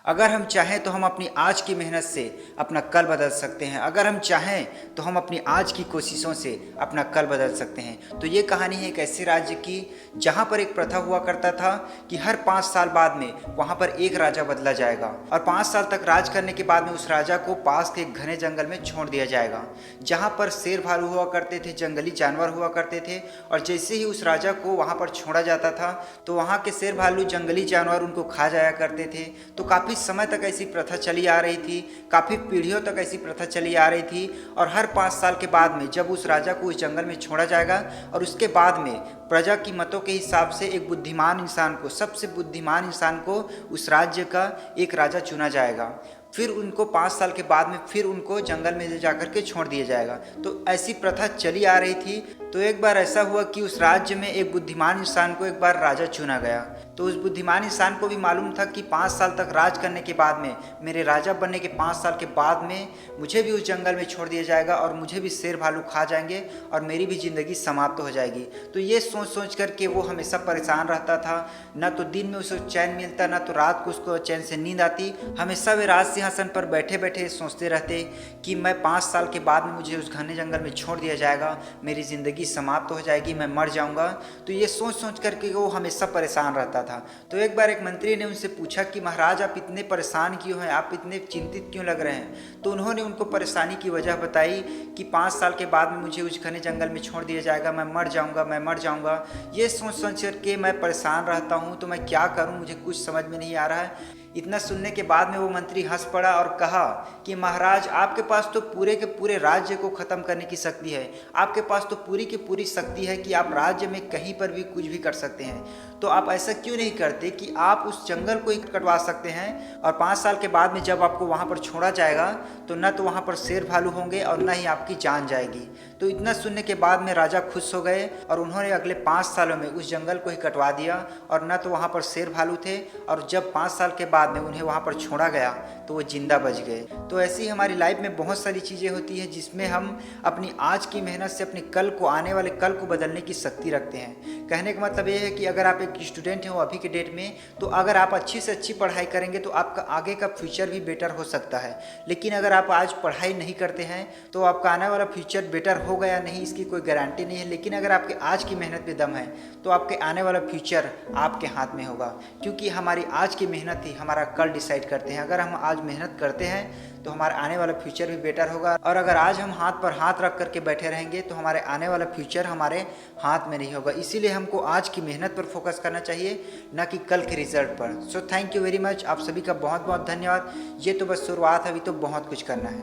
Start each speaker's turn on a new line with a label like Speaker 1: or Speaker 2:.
Speaker 1: अगर हम चाहें तो हम अपनी आज की मेहनत से अपना कल बदल सकते हैं। अगर हम चाहें तो हम अपनी आज की कोशिशों से अपना कल बदल सकते हैं। तो ये कहानी है एक ऐसे राज्य की जहाँ पर एक प्रथा हुआ करता था कि हर 5 साल बाद में वहाँ पर एक राजा बदला जाएगा और 5 साल तक राज करने के बाद में उस राजा को पास के एक घने जंगल में छोड़ दिया जाएगा, जहाँ पर शेर भालू हुआ करते थे, जंगली जानवर हुआ करते थे। और जैसे ही उस राजा को वहाँ पर छोड़ा जाता था तो वहाँ के शेर भालू, जंगली जानवर उनको खा जाया करते थे। तो काफ़ी समय तक ऐसी प्रथा चली आ रही थी, काफ़ी पीढ़ियों तक ऐसी प्रथा चली आ रही थी। और हर 5 साल के बाद में जब उस राजा को उस जंगल में छोड़ा जाएगा और उसके बाद में प्रजा की मतों के हिसाब से एक बुद्धिमान इंसान को, सबसे बुद्धिमान इंसान को उस राज्य का एक राजा चुना जाएगा। फिर उनको 5 साल के बाद में फिर उनको जंगल में ले जाकर के छोड़ दिया जाएगा। तो ऐसी प्रथा चली आ रही थी। तो एक बार ऐसा हुआ कि उस राज्य में एक बुद्धिमान इंसान को एक बार राजा चुना गया। तो उस बुद्धिमान इंसान को भी मालूम था कि 5 साल तक राज करने के बाद में, मेरे राजा बनने के 5 साल के बाद में मुझे भी उस जंगल में छोड़ दिया जाएगा और मुझे भी शेर भालू खा जाएंगे और मेरी भी ज़िंदगी समाप्त हो जाएगी। तो ये सोच सोच कर के वो हमेशा परेशान रहता था। ना तो दिन में उसे चैन मिलता, ना तो रात को उसको चैन से नींद आती। हमेशा वे राज सिंहासन पर बैठे बैठे सोचते रहते कि मैं 5 साल के बाद में मुझे उस घने जंगल में छोड़ दिया जाएगा, मेरी ज़िंदगी समाप्त हो जाएगी, मैं मर जाऊंगा। तो ये सोच सोच करके वो हमेशा परेशान रहता था। तो एक बार एक मंत्री ने उनसे पूछा कि महाराज, आप इतने परेशान क्यों हैं, आप इतने चिंतित क्यों लग रहे हैं। तो उन्होंने उनको परेशानी की वजह बताई कि 5 साल के बाद में मुझे उस घने जंगल में छोड़ दिया जाएगा, मैं मर जाऊंगा, मैं मर जाऊंगा। ये सोच सोच करके मैं परेशान रहता हूँ, तो मैं क्या करूँ, मुझे कुछ समझ में नहीं आ रहा है। इतना सुनने के बाद में वो मंत्री हंस पड़ा और कहा कि महाराज, आपके पास तो पूरे के पूरे राज्य को ख़त्म करने की शक्ति है, आपके पास तो पूरी की पूरी शक्ति है कि आप राज्य में कहीं पर भी कुछ भी कर सकते हैं। तो आप ऐसा क्यों नहीं करते कि आप उस जंगल को ही कटवा सकते हैं और 5 साल के बाद में जब आपको वहाँ पर छोड़ा जाएगा तो न तो वहाँ पर शेर भालू होंगे और न ही आपकी जान जाएगी। तो इतना सुनने के बाद में राजा खुश हो गए और उन्होंने अगले 5 सालों में उस जंगल को ही कटवा दिया और न तो वहाँ पर शेर भालू थे और जब 5 साल के बाद में उन्हें वहाँ पर छोड़ा गया तो वो जिंदा बच गए। तो ऐसी हमारी लाइफ में बहुत सारी चीज़ें होती हैं जिसमें हम अपनी आज की मेहनत से अपने कल को, आने वाले कल को बदलने की शक्ति रखते हैं। कहने का मतलब ये है कि अगर आप एक स्टूडेंट हो अभी के डेट में, तो अगर आप अच्छी से अच्छी पढ़ाई करेंगे तो आपका आगे का फ्यूचर भी बेटर हो सकता है। लेकिन अगर आप आज पढ़ाई नहीं करते हैं तो आपका आने वाला फ्यूचर बेटर होगा या नहीं, इसकी कोई गारंटी नहीं है। लेकिन अगर आपके आज की मेहनत पे दम है तो आपके आने वाला फ्यूचर आपके हाथ में होगा, क्योंकि हमारी आज की मेहनत ही हमारा कल डिसाइड करते हैं। अगर हम आज मेहनत करते हैं तो हमारा आने वाला फ्यूचर भी बेटर होगा, और अगर आज हम हाथ पर हाथ रख करके बैठे रहेंगे तो हमारे आने वाला फ्यूचर हमारे हाथ में नहीं होगा। इसीलिए हमको आज की मेहनत पर फोकस करना चाहिए, ना कि कल के रिजल्ट पर। So thank you very much, आप सभी का बहुत बहुत धन्यवाद। ये तो बस शुरुआत है, अभी तो बहुत कुछ करना है।